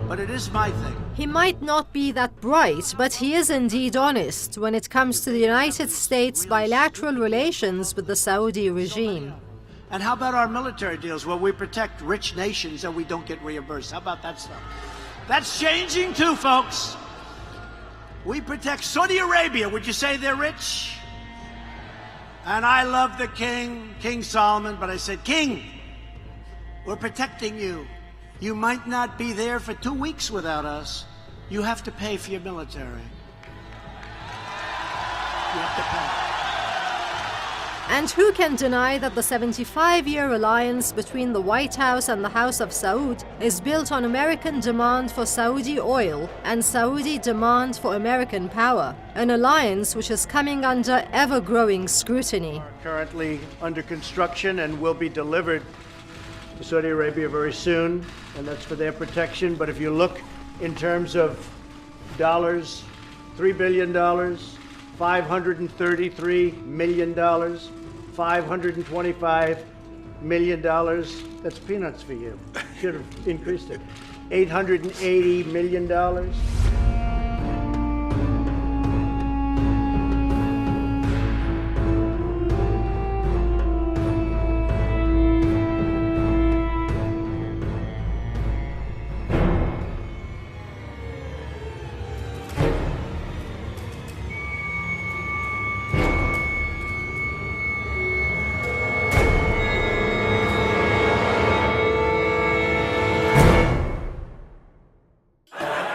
but it is my thing. He might not be that bright, but he is indeed honest when it comes to the United States' bilateral relations with the Saudi regime. And how about our military deals where we protect rich nations and we don't get reimbursed? How about that stuff? That's changing too, folks. We protect Saudi Arabia. Would you say they're rich? And I love the king, King Solomon, but I said, King, we're protecting you. You might not be there for 2 weeks without us. You have to pay for your military. You have to pay. And who can deny that the 75-year alliance between the White House and the House of Saud is built on American demand for Saudi oil and Saudi demand for American power, an alliance which is coming under ever-growing scrutiny. Currently under construction and will be delivered to Saudi Arabia very soon, and that's for their protection. But if you look in terms of dollars, $3 billion, $533 million, $525 million. That's peanuts for you. Should have increased it. $880 million.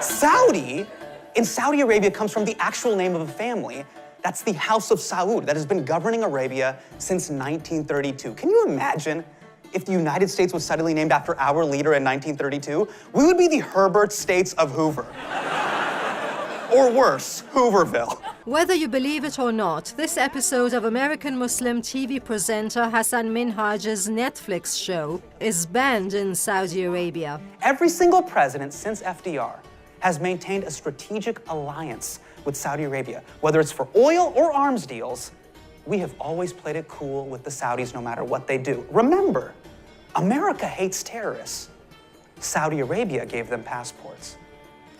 Saudi in Saudi Arabia comes from the actual name of a family. That's the House of Saud that has been governing Arabia since 1932. Can you imagine if the United States was suddenly named after our leader in 1932? We would be the Herbert States of Hoover. Or worse, Hooverville. Whether you believe it or not, this episode of American Muslim TV presenter Hassan Minhaj's Netflix show is banned in Saudi Arabia. Every single president since FDR has maintained a strategic alliance with Saudi Arabia. Whether it's for oil or arms deals, we have always played it cool with the Saudis no matter what they do. Remember, America hates terrorists. Saudi Arabia gave them passports.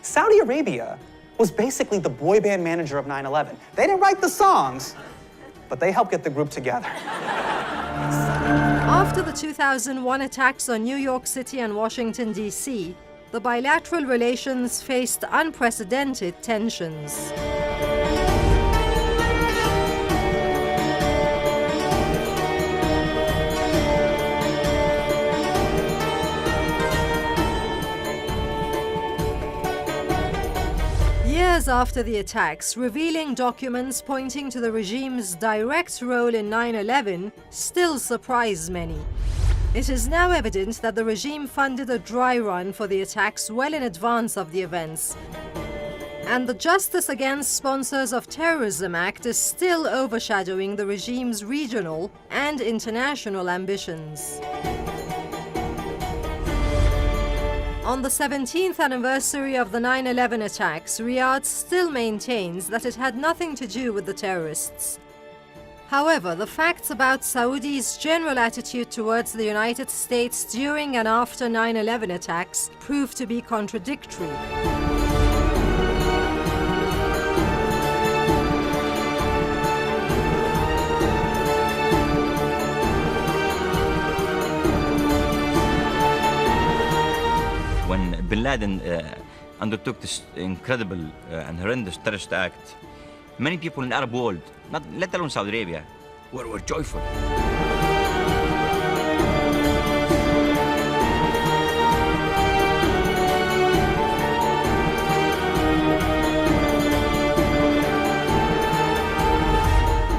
Saudi Arabia was basically the boy band manager of 9/11. They didn't write the songs, but they helped get the group together. After the 2001 attacks on New York City and Washington, D.C., the bilateral relations faced unprecedented tensions. Years after the attacks, revealing documents pointing to the regime's direct role in 9/11 still surprise many. It is now evident that the regime funded a dry run for the attacks well in advance of the events. And the Justice Against Sponsors of Terrorism Act is still overshadowing the regime's regional and international ambitions. On the 17th anniversary of the 9/11 attacks, Riyadh still maintains that it had nothing to do with the terrorists. However, the facts about Saudi's general attitude towards the United States during and after 9/11 attacks prove to be contradictory. When bin Laden undertook this incredible and horrendous terrorist act, many people in the Arab world, let alone Saudi Arabia, were joyful.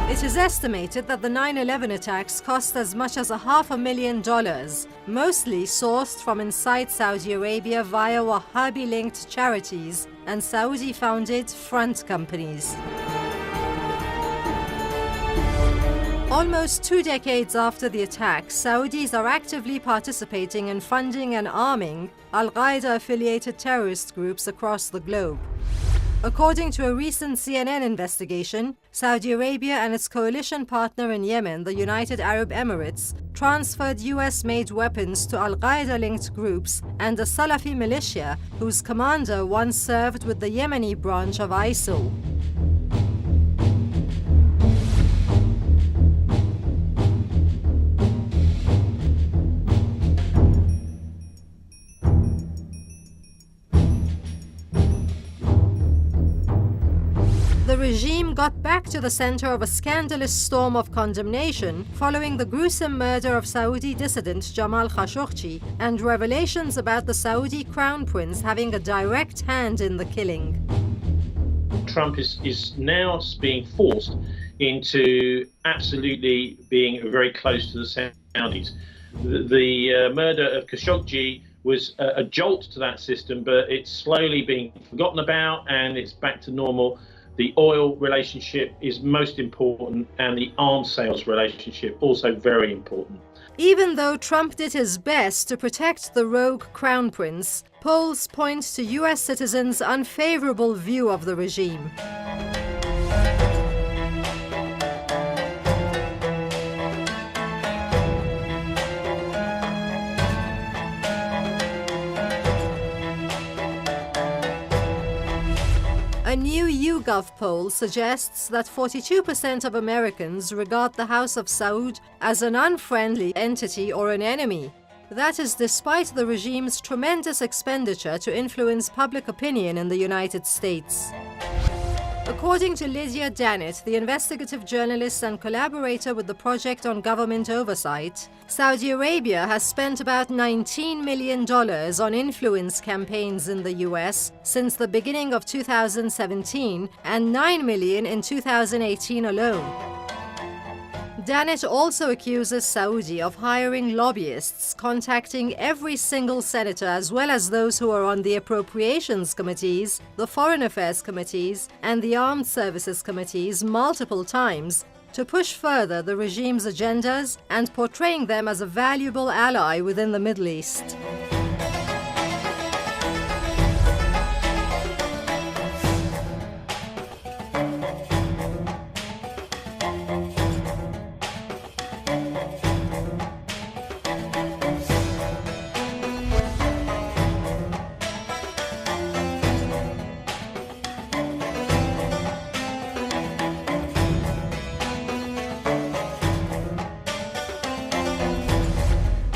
It is estimated that the 9/11 attacks cost as much as $500,000, mostly sourced from inside Saudi Arabia via Wahhabi-linked charities and Saudi-founded front companies. Almost 2 decades after the attack, Saudis are actively participating in funding and arming Al-Qaeda-affiliated terrorist groups across the globe. According to a recent CNN investigation, Saudi Arabia and its coalition partner in Yemen, the United Arab Emirates, transferred US-made weapons to Al-Qaeda-linked groups and a Salafi militia whose commander once served with the Yemeni branch of ISIL. The regime got back to the center of a scandalous storm of condemnation following the gruesome murder of Saudi dissident Jamal Khashoggi and revelations about the Saudi crown prince having a direct hand in the killing. Trump is now being forced into absolutely being very close to the Saudis. The murder of Khashoggi was a jolt to that system, but it's slowly being forgotten about and it's back to normal. The oil relationship is most important, and the arms sales relationship also very important. Even though Trump did his best to protect the rogue crown prince, polls point to US citizens' unfavorable view of the regime. A new YouGov poll suggests that 42% of Americans regard the House of Saud as an unfriendly entity or an enemy. That is despite the regime's tremendous expenditure to influence public opinion in the United States. According to Lydia Dannett, the investigative journalist and collaborator with the Project on Government Oversight, Saudi Arabia has spent about $19 million on influence campaigns in the US since the beginning of 2017 and $9 million in 2018 alone. Dannett also accuses Saudi of hiring lobbyists, contacting every single senator as well as those who are on the Appropriations Committees, the Foreign Affairs Committees, and the Armed Services Committees multiple times to push further the regime's agendas and portraying them as a valuable ally within the Middle East.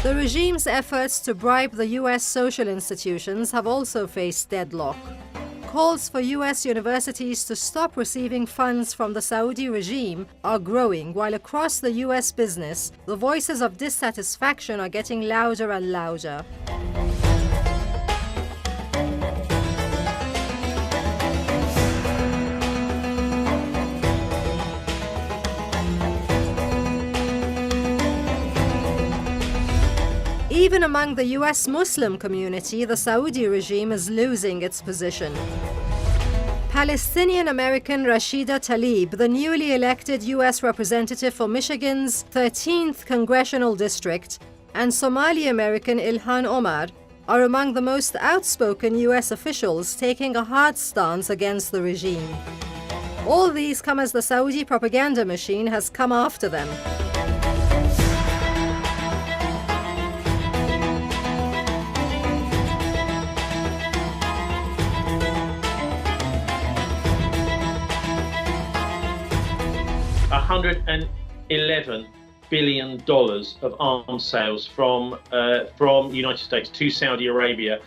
The regime's efforts to bribe the US social institutions have also faced deadlock. Calls for US universities to stop receiving funds from the Saudi regime are growing, while across the US business, the voices of dissatisfaction are getting louder and louder. Even among the US Muslim community, the Saudi regime is losing its position. Palestinian-American Rashida Tlaib, the newly elected US representative for Michigan's 13th congressional district, and Somali-American Ilhan Omar are among the most outspoken US officials taking a hard stance against the regime. All these come as the Saudi propaganda machine has come after them. $111 billion of arms sales from the United States to Saudi Arabia.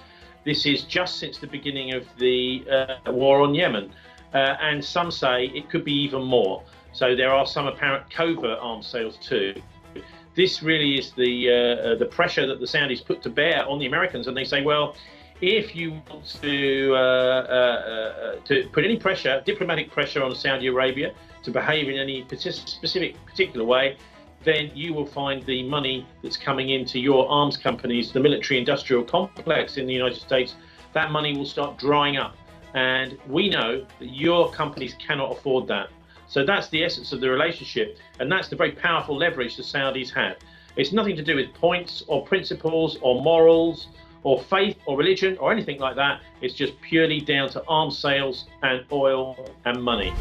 This is just since the beginning of the war on Yemen, and some say it could be even more. So there are some apparent covert arms sales too. This really is the pressure that the Saudis put to bear on the Americans, and they say, well, if you want to put any pressure, diplomatic pressure on Saudi Arabia to behave in any particular way, then you will find the money that's coming into your arms companies, the military-industrial complex in the United States, that money will start drying up. And we know that your companies cannot afford that. So that's the essence of the relationship, and that's the very powerful leverage the Saudis have. It's nothing to do with points or principles or morals or faith or religion or anything like that. It's just purely down to arms sales and oil and money.